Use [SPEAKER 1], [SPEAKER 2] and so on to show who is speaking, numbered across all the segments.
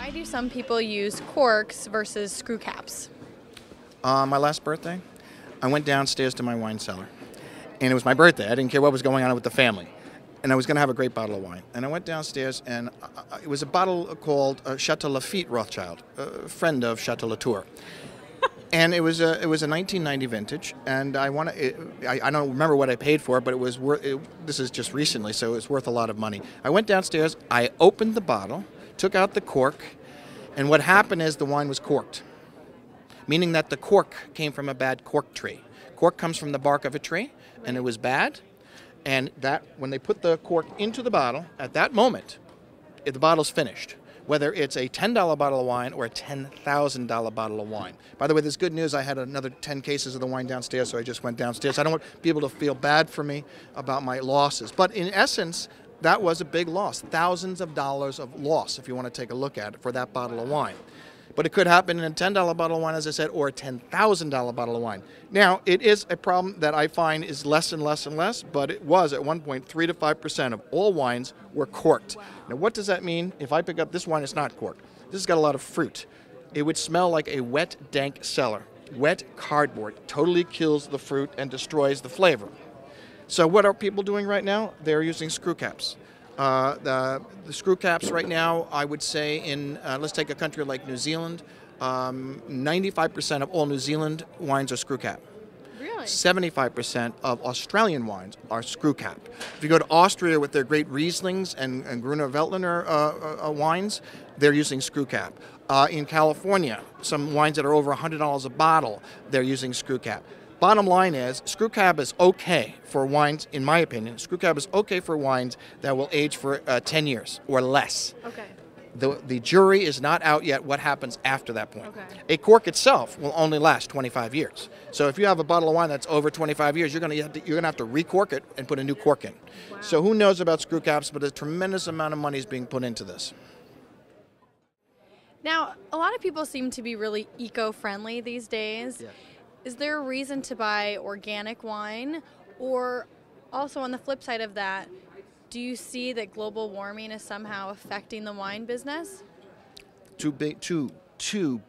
[SPEAKER 1] Why do some people use corks versus screw caps?
[SPEAKER 2] My last birthday, I went downstairs to my wine cellar. And it was my birthday. I didn't care what was going on with the family. And I was going to have a great bottle of wine. And I went downstairs, and it was a bottle called Chateau Lafite Rothschild, a friend of Chateau Latour. And it was a 1990 vintage, and I don't remember what I paid for it, but it was this is just recently, so it was worth a lot of money. I went downstairs, I opened the bottle, took out the cork, and what happened is the wine was corked, meaning that the cork came from a bad cork tree. Cork comes from the bark of a tree, and it was bad. And that when they put the cork into the bottle, at that moment, the bottle's finished. Whether it's a $10 bottle of wine or a $10,000 bottle of wine. By the way, there's good news. I had another 10 cases of the wine downstairs, so I just went downstairs. I don't want people to feel bad for me about my losses. But in essence, that was a big loss. Thousands of dollars of loss, if you want to take a look at it, for that bottle of wine. But it could happen in a $10 bottle of wine, as I said, or a $10,000 bottle of wine. Now, it is a problem that I find is less and less and less, but it was at one point 3 to 5% of all wines were corked. Wow. Now, what does that mean? If I pick up this wine, it's not corked. This has got a lot of fruit. It would smell like a wet, dank cellar. Wet cardboard totally kills the fruit and destroys the flavor. So what are people doing right now? They're using screw caps. The screw caps right now, I would say let's take a country like New Zealand, 95% of all New Zealand wines are screw cap.
[SPEAKER 1] Really?
[SPEAKER 2] 75% of Australian wines are screw cap. If you go to Austria with their great Rieslings and Gruner Veltliner wines, they're using screw cap. In California, some wines that are over $100 a bottle, they're using screw cap. Bottom line is, screw cap is okay for wines, in my opinion. Screw cap is okay for wines that will age for 10 years or less.
[SPEAKER 1] Okay.
[SPEAKER 2] The jury is not out yet what happens after that point.
[SPEAKER 1] Okay.
[SPEAKER 2] A cork itself will only last 25 years. So if you have a bottle of wine that's over 25 years, you're going to have to recork it and put a new cork in.
[SPEAKER 1] Wow.
[SPEAKER 2] So who knows about screw caps, but a tremendous amount of money is being put into this.
[SPEAKER 1] Now, a lot of people seem to be really eco-friendly these days.
[SPEAKER 2] Yeah.
[SPEAKER 1] Is there a reason to buy organic wine? Or also on the flip side of that, do you see that global warming is somehow affecting the wine business?
[SPEAKER 2] Two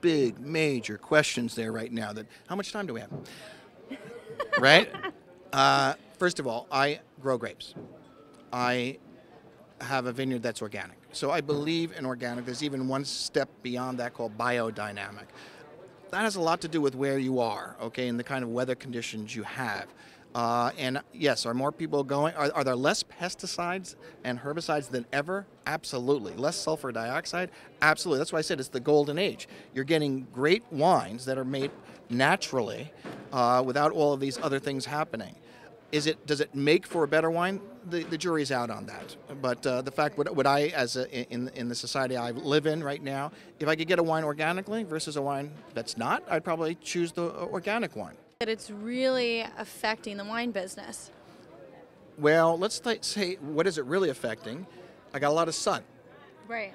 [SPEAKER 2] big major questions there right now. How much time do we have? Right? First of all, I grow grapes. I have a vineyard that's organic. So I believe in organic. There's even one step beyond that called biodynamic. That has a lot to do with where you are, okay, and the kind of weather conditions you have. And yes, are more people going? Are there less pesticides and herbicides than ever? Absolutely. Less sulfur dioxide? Absolutely. That's why I said it's the golden age. You're getting great wines that are made naturally without all of these other things happening. Does it make for a better wine? The jury's out on that. But the fact, would I, in the society I live in right now, if I could get a wine organically versus a wine that's not, I'd probably choose the organic wine.
[SPEAKER 1] That it's really affecting the wine business.
[SPEAKER 2] Well, let's say, what is it really affecting? I got a lot of sun.
[SPEAKER 1] Right.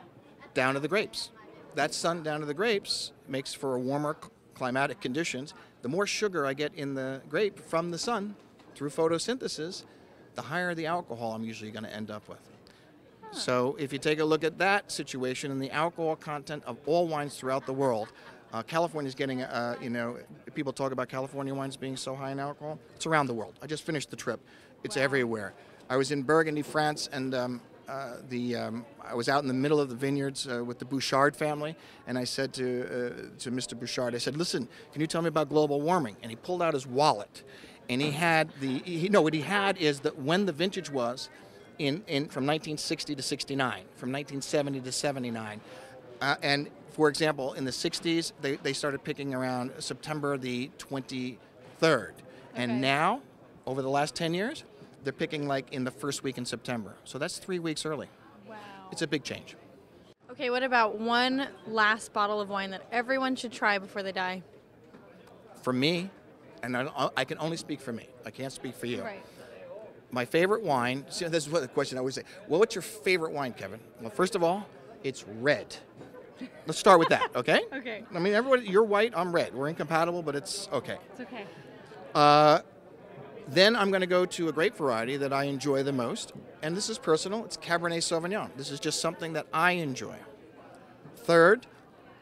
[SPEAKER 2] Down to the grapes. That sun down to the grapes makes for warmer climatic conditions. The more sugar I get in the grape from the sun, through photosynthesis, the higher the alcohol I'm usually going to end up with. Huh. So if you take a look at that situation and the alcohol content of all wines throughout the world, California's getting, people talk about California wines being so high in alcohol. It's around the world. I just finished the trip. It's everywhere. I was in Burgundy, France, and I was out in the middle of the vineyards with the Bouchard family, and I said to Mr. Bouchard, I said, listen, can you tell me about global warming? And he pulled out his wallet. And he had what he had is that when the vintage was from 1960 to 69, from 1970 to 79. And for example, in the 60s, they started picking around September the 23rd. Okay. And now, over the last 10 years, they're picking like in the first week in September. So that's 3 weeks early.
[SPEAKER 1] Wow.
[SPEAKER 2] It's a big change.
[SPEAKER 1] Okay, what about one last bottle of wine that everyone should try before they die?
[SPEAKER 2] For me, and I can only speak for me. I can't speak for you.
[SPEAKER 1] Right.
[SPEAKER 2] My favorite wine, see, this is what the question I always say. Well, what's your favorite wine, Kevin? Well, first of all, it's red. Let's start with that, okay?
[SPEAKER 1] Okay.
[SPEAKER 2] I mean, everybody, you're white, I'm red. We're incompatible, but it's okay.
[SPEAKER 1] It's okay.
[SPEAKER 2] Then I'm going to go to a grape variety that I enjoy the most, and this is personal. It's Cabernet Sauvignon. This is just something that I enjoy. Third,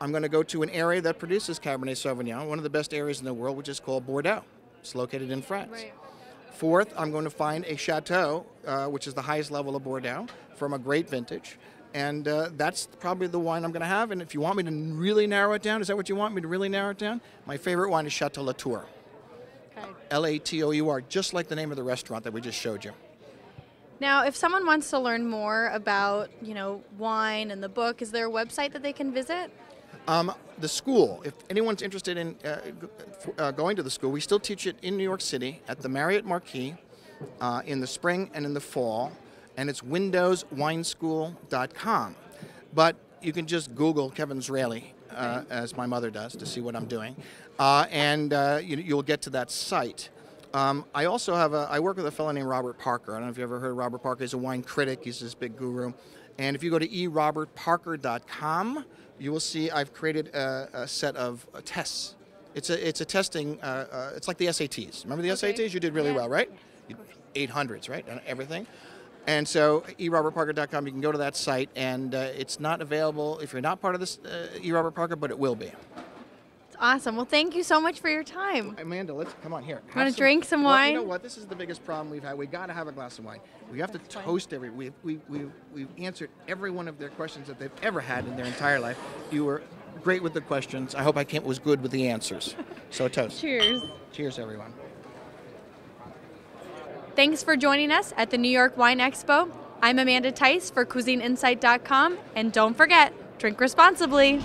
[SPEAKER 2] I'm going to go to an area that produces Cabernet Sauvignon, one of the best areas in the world, which is called Bordeaux. It's located in France.
[SPEAKER 1] Right.
[SPEAKER 2] Fourth, I'm going to find a chateau, which is the highest level of Bordeaux, from a great vintage. And that's probably the wine I'm going to have. And if you want me to really narrow it down, is that what you want me to really narrow it down? My favorite wine is Chateau Latour.
[SPEAKER 1] Okay.
[SPEAKER 2] Latour, just like the name of the restaurant that we just showed you.
[SPEAKER 1] Now, if someone wants to learn more about, wine and the book, is there a website that they can visit?
[SPEAKER 2] The school, if anyone's interested in going to the school, we still teach it in New York City at the Marriott Marquis in the spring and in the fall, and it's windowswineschool.com. But you can just Google Kevin Zraly, as my mother does, to see what I'm doing, and you'll get to that site. I also have I work with a fellow named Robert Parker. I don't know if you ever heard of Robert Parker. He's a wine critic. He's this big guru. And if you go to erobertparker.com, you will see I've created a set of tests. It's a testing. It's like the SATs. Remember the SATs? You did really well, right? 800s, right? And everything. And so erobertparker.com, you can go to that site, and it's not available if you're not part of this eRobert Parker, but it will be.
[SPEAKER 1] Awesome. Well, thank you so much for your time.
[SPEAKER 2] Amanda, let's come on here.
[SPEAKER 1] Want to drink some wine?
[SPEAKER 2] You know what? This is the biggest problem we've had. We got to have a glass of wine. We have to toast we've answered every one of their questions that they've ever had in their entire life. You were great with the questions. I hope I was good with the answers. So a toast.
[SPEAKER 1] Cheers.
[SPEAKER 2] Cheers, everyone.
[SPEAKER 1] Thanks for joining us at the New York Wine Expo. I'm Amanda Tice for CuisineInsight.com, and don't forget, drink responsibly.